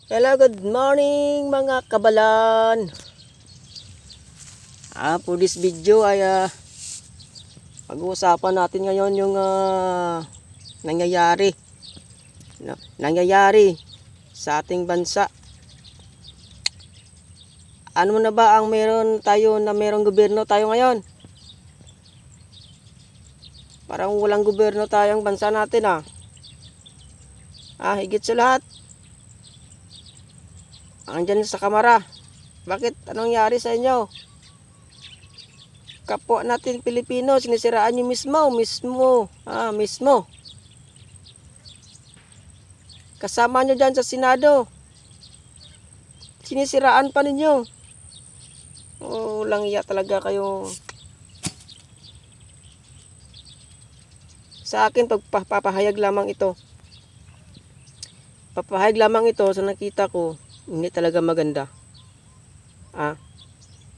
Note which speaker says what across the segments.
Speaker 1: Hello, good morning mga kabalan. For this video ay pag-uusapan natin ngayon yung nangyayari sa ating bansa. Ano na ba ang meron tayo na merong gobyerno tayo ngayon? Parang walang gobyerno tayong bansa natin higit sa lahat andyan sa kamara. Bakit? Anong nangyari sa inyo? Kapwa natin Pilipino, sinisiraan nyo mismo. Kasama nyo dyan sa Senado. Sinisiraan pa ninyo. Lang iya talaga kayo. Sa akin, papahayag lamang ito. Papahayag lamang ito sa nakita ko, hindi talaga maganda.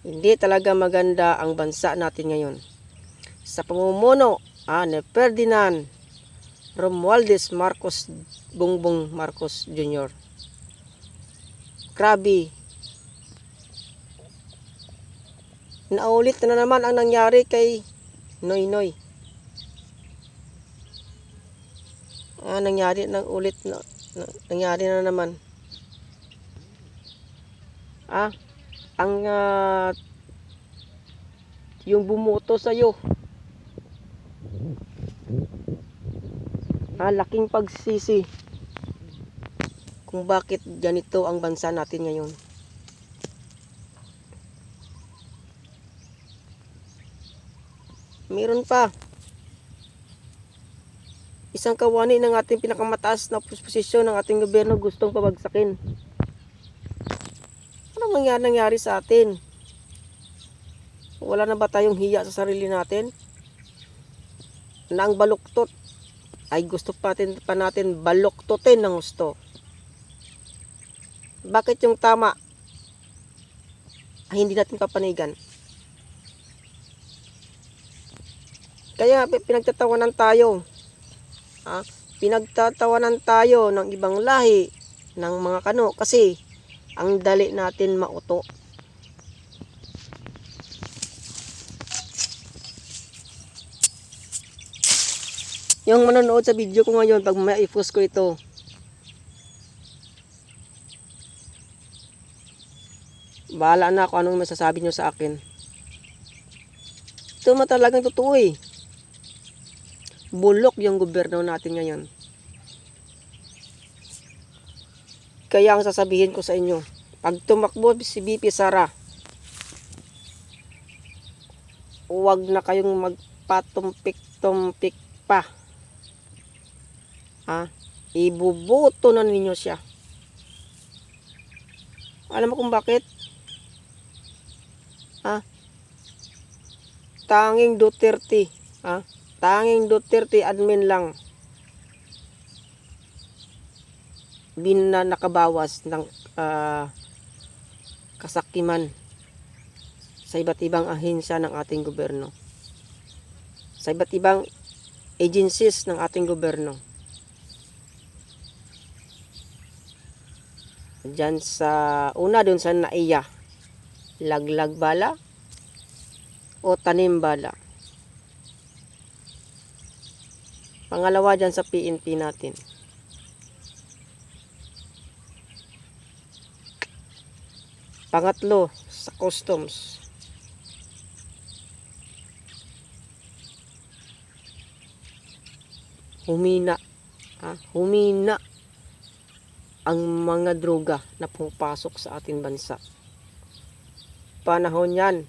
Speaker 1: Hindi talaga maganda ang bansa natin ngayon. Sa pamumuno ni Ferdinand Romualdez Marcos Bongbong Marcos Jr. Grabe. Naulit na naman ang nangyari kay Noynoy. Nangyari na naman. Yung bumoto sa'yo. Laking pagsisi kung bakit ganito ang bansa natin ngayon. Meron pa. Isang kawani ng ating pinakamataas na posisyon ng ating gobyerno gustong pabagsakin. Ano nangyari sa atin? Wala na ba tayong hiya sa sarili natin? Na ang baluktot ay gusto pa natin baluktutin ng gusto. Bakit yung tama ay hindi natin papanigan? Kaya pinagtatawanan tayo. Pinagtatawanan tayo ng ibang lahi, ng mga kano, kasi ang dali natin mauto. Yung manonood sa video ko ngayon, pag may i-post ko ito, bahala na kung anong masasabi nyo sa akin. Ito talagang totoo Bulok yung gobyerno natin ngayon. Kaya ang sasabihin ko sa inyo, pag tumakbo si BP Sara, huwag na kayong magpatumpik-tumpik pa. Ibuboto na ninyo siya. Alam mo kung bakit? Tanging Duterte. Tanging Duterte admin lang nakabawas ng kasakiman sa iba't ibang ahensya ng ating gobyerno, sa iba't ibang agencies ng ating gobyerno. Diyan sa una, dun sa NAIA, laglag bala o tanim bala. Pangalawa dyan sa PNP natin. Pangatlo sa customs. Humina ang mga droga na pumapasok sa ating bansa. Panahon yan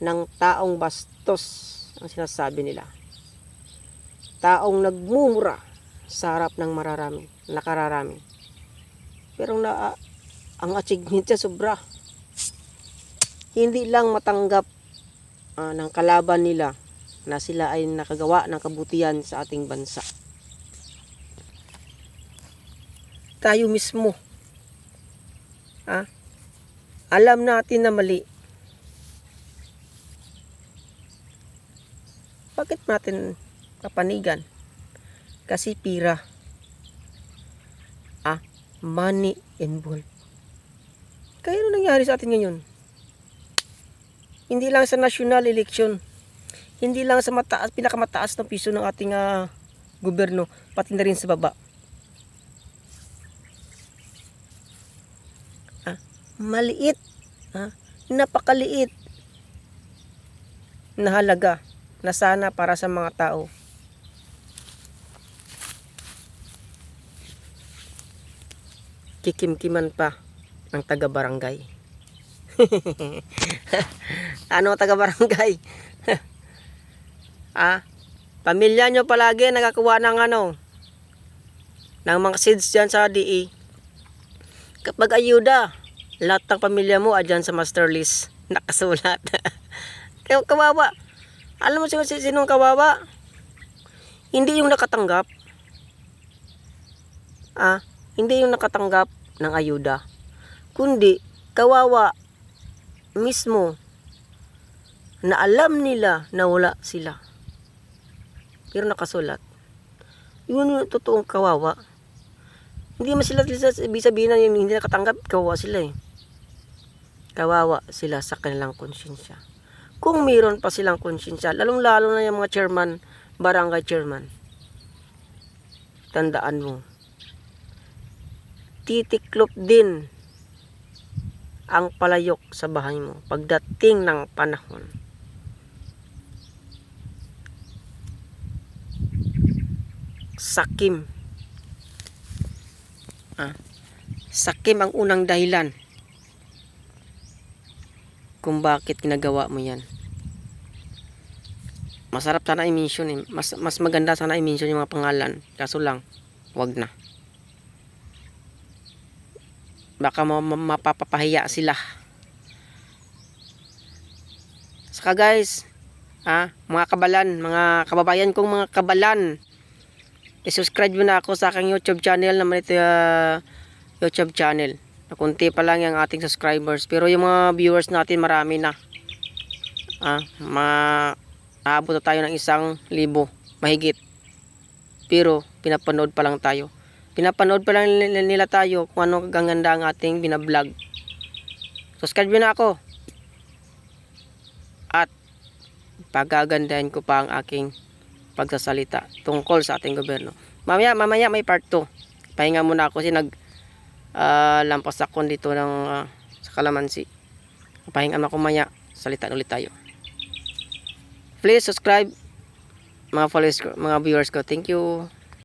Speaker 1: ng taong bastos ang sinasabi nila. Taong nagmumura sa harap ng nakararami. Pero ang achievement niya sobra. Hindi lang matanggap ng kalaban nila na sila ay nakagawa ng kabutihan sa ating bansa. Tayo mismo, alam natin na mali. Bakit natin papanigan? Kasi pira. money involved. Kaya ano nangyari sa atin ngayon? Hindi lang sa national election, hindi lang sa pinakamataas na piso ng ating gobyerno, pati na rin sa baba. Maliit, napakaliit na halaga na sana para sa mga tao. Kikimkiman pa ng taga-barangay. Ano taga-barangay? Pamilya nyo palagi nakakuha ng ng mga seeds dyan sa DE. Kapag ayuda, lahat ng pamilya mo adyan sa master list nakasulat. Kaya kawawa. Alam mo sinong kawawa? Hindi yung nakatanggap. Hindi yung nakatanggap ng ayuda, kundi kawawa mismo na alam nila na wala sila pero nakasulat. Yun yung totoong kawawa. Hindi man sila sabihin na yung hindi nakatanggap, kawawa sila kawawa sila sa kanilang konsyensya. Kung mayroon pa silang konsyensya, lalong lalo na yung mga chairman, barangay chairman, tandaan mo, titiklop din ang palayok sa bahay mo pagdating ng panahon. Sakim. Sakim ang unang dahilan kung bakit ginagawa mo yan. Masarap sana i-mention mas maganda sana i-mention yung mga pangalan, kaso lang wag na. Baka mapapahiya sila. Saka guys, mga kabalan, mga kababayan kong mga kabalan, i-subscribe mo na ako sa aking YouTube channel naman ito, YouTube channel. Kunti pa lang yung ating subscribers, pero yung mga viewers natin marami na. Aabot na tayo ng 1,000 mahigit. Pero pinapanood pa lang tayo. Pinapanood pa lang nila tayo kung ano kaganda ang ating binablog. Subscribe nyo na ako. At pagagandahin ko pa ang aking pagsasalita tungkol sa ating gobyerno. Mamaya may part 2. Pahinga muna ako kasi lampas ako dito sa Kalamansi. Pahinga ako maya. Salita ulit tayo. Please subscribe mga followers ko, mga viewers ko. Thank you.